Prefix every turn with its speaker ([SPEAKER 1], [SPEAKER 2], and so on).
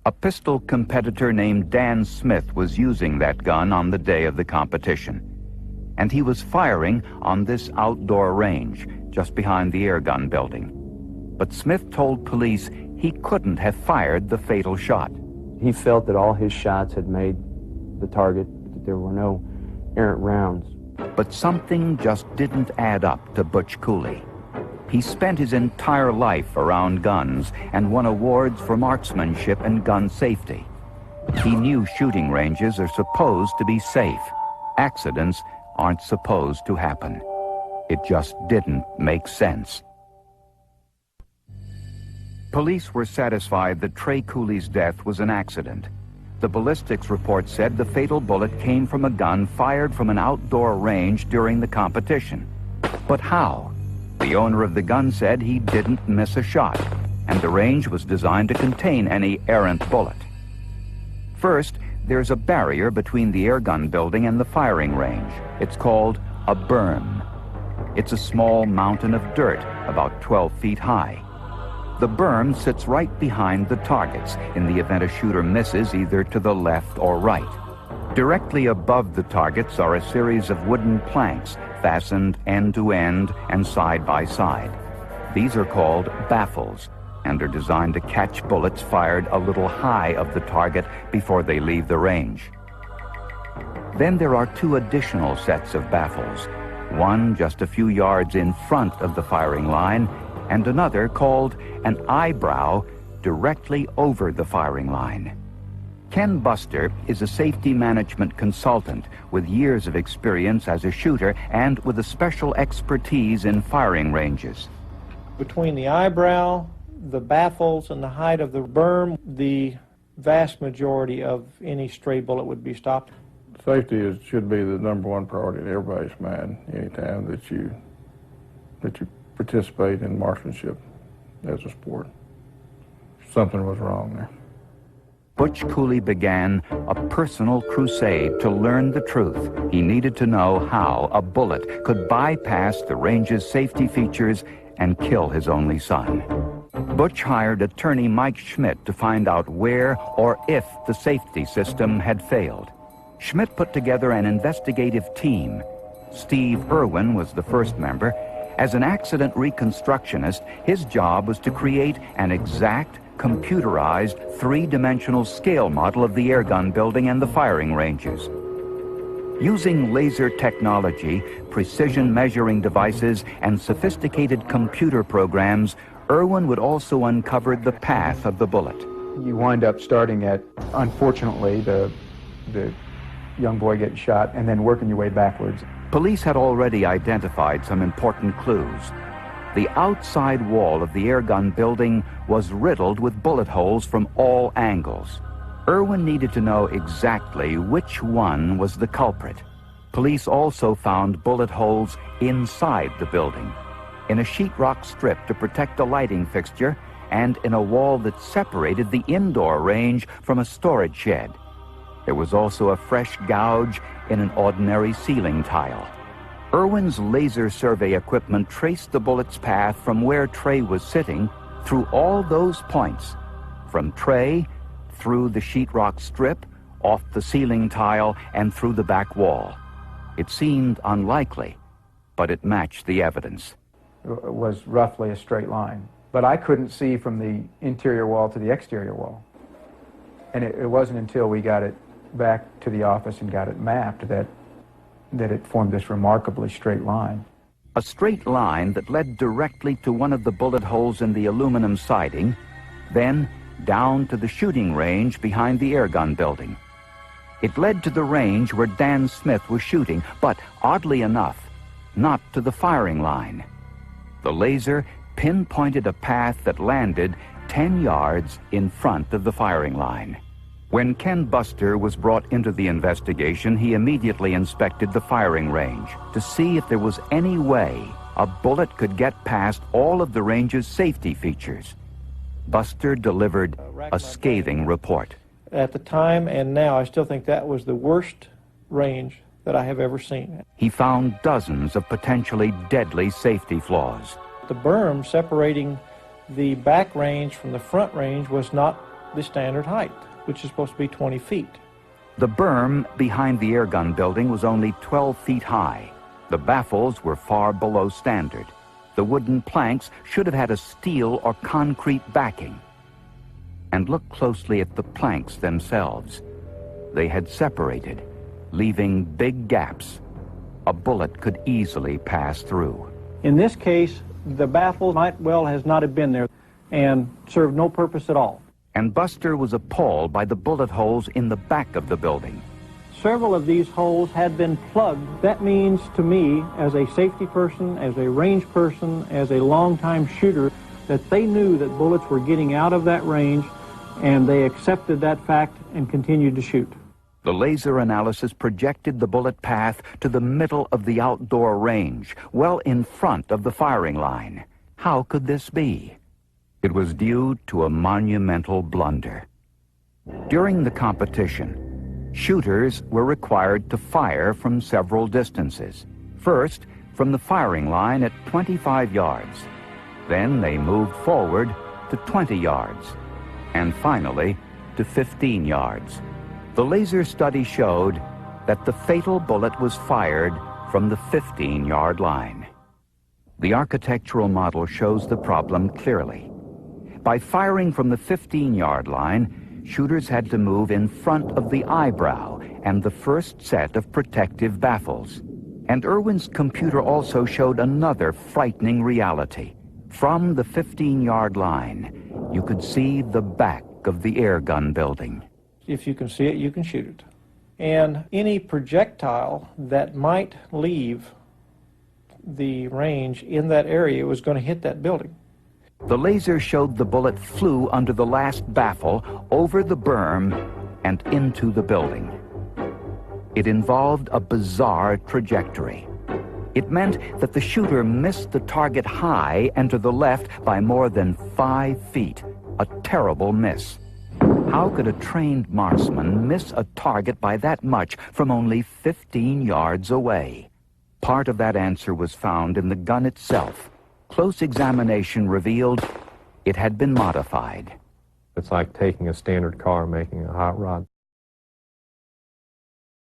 [SPEAKER 1] A pistol competitor named Dan Smith was using that gun on the day of the competition, and he was firing on this outdoor range just behind the airgun building. But Smith told police he couldn't have fired the fatal shot.
[SPEAKER 2] He felt that all his shots had made the target, that there were no errant rounds.
[SPEAKER 1] But something just didn't add up to Butch Cooley. He spent his entire life around guns and won awards for marksmanship and gun safety. He knew shooting ranges are supposed to be safe. Accidents aren't supposed to happen. It just didn't make sense. Police were satisfied that Trey Cooley's death was an accident. The ballistics report said the fatal bullet came from a gun fired from an outdoor range during the competition. But how? The owner of the gun said he didn't miss a shot, and the range was designed to contain any errant bullet. First, there's a barrier between the airgun building and the firing range. It's called a berm. It's a small mountain of dirt, about 12 feet high. The berm sits right behind the targets in the event a shooter misses either to the left or right. Directly above the targets are a series of wooden planks fastened end to end and side by side. These are called baffles and are designed to catch bullets fired a little high of the target before they leave the range. Then there are two additional sets of baffles, one just a few yards in front of the firing line and another called an eyebrow directly over the firing line. Ken Buster is a safety management consultant with years of experience as a shooter and with a special expertise in firing ranges.
[SPEAKER 3] Between the eyebrow, the baffles, and the height of the berm, the vast majority of any stray bullet would be stopped.
[SPEAKER 4] Safety should be the #1 priority in everybody's mind anytime that you participate in marksmanship as a sport. Something was wrong there.
[SPEAKER 1] Butch Cooley began a personal crusade to learn the truth. He needed to know how a bullet could bypass the range's safety features and kill his only son. Butch hired attorney Mike Schmidt to find out where or if the safety system had failed. Schmidt put together an investigative team. Steve Irwin was the first member. As an accident reconstructionist, his job was to create an exact, computerized, three-dimensional scale model of the airgun building and the firing ranges. Using laser technology, precision measuring devices, and sophisticated computer programs, Irwin would also uncover the path of the bullet.
[SPEAKER 2] You wind up starting at, unfortunately, the young boy getting shot and then working your way backwards.
[SPEAKER 1] Police had already identified some important clues. The outside wall of the airgun building was riddled with bullet holes from all angles. Irwin needed to know exactly which one was the culprit. Police also found bullet holes inside the building, in a sheetrock strip to protect a lighting fixture, and in a wall that separated the indoor range from a storage shed. There was also a fresh gouge in an ordinary ceiling tile. Irwin's laser survey equipment traced the bullet's path from where Trey was sitting through all those points, from Trey, through the sheetrock strip, off the ceiling tile, and through the back wall. It seemed unlikely, but it matched the evidence.
[SPEAKER 2] It was roughly a straight line, but I couldn't see from the interior wall to the exterior wall. And it wasn't until we got it back to the office and got it mapped that it formed this remarkably straight line.
[SPEAKER 1] A straight line that led directly to one of the bullet holes in the aluminum siding, then down to the shooting range behind the airgun building. It led to the range where Dan Smith was shooting, but oddly enough, not to the firing line. The laser pinpointed a path that landed 10 yards in front of the firing line. When Ken Buster was brought into the investigation, he immediately inspected the firing range to see if there was any way a bullet could get past all of the range's safety features. Buster delivered a scathing report.
[SPEAKER 3] At the time and now, I still think that was the worst range that I have ever seen.
[SPEAKER 1] He found dozens of potentially deadly safety flaws.
[SPEAKER 3] The berm separating the back range from the front range was not the standard height, which is supposed to be 20 feet.
[SPEAKER 1] The berm behind the airgun building was only 12 feet high. The baffles were far below standard. The wooden planks should have had a steel or concrete backing. And look closely at the planks themselves. They had separated, leaving big gaps. A bullet could easily pass through.
[SPEAKER 3] In this case, the baffle might well has not have been there and served no purpose at all.
[SPEAKER 1] And Buster was appalled by the bullet holes in the back of the building.
[SPEAKER 3] Several of these holes had been plugged. That means to me, as a safety person, as a range person, as a longtime shooter, that they knew that bullets were getting out of that range, and they accepted that fact and continued to shoot.
[SPEAKER 1] The laser analysis projected the bullet path to the middle of the outdoor range, well in front of the firing line. How could this be? It was due to a monumental blunder. During the competition, shooters were required to fire from several distances. First, from the firing line at 25 yards. Then they moved forward to 20 yards. And finally, to 15 yards. The laser study showed that the fatal bullet was fired from the 15-yard line. The architectural model shows the problem clearly. By firing from the 15-yard line, shooters had to move in front of the eyebrow and the first set of protective baffles. And Irwin's computer also showed another frightening reality. From the 15-yard line, you could see the back of the airgun building.
[SPEAKER 3] If you can see it, you can shoot it. And any projectile that might leave the range in that area was going to hit that building.
[SPEAKER 1] The laser showed the bullet flew under the last baffle, over the berm, and into the building. It involved a bizarre trajectory. It meant that the shooter missed the target high and to the left by more than 5 feet, a terrible miss. How could a trained marksman miss a target by that much from only 15 yards away? Part of that answer was found in the gun itself. Close examination revealed it had been modified.
[SPEAKER 5] It's like taking a standard car, making a hot rod.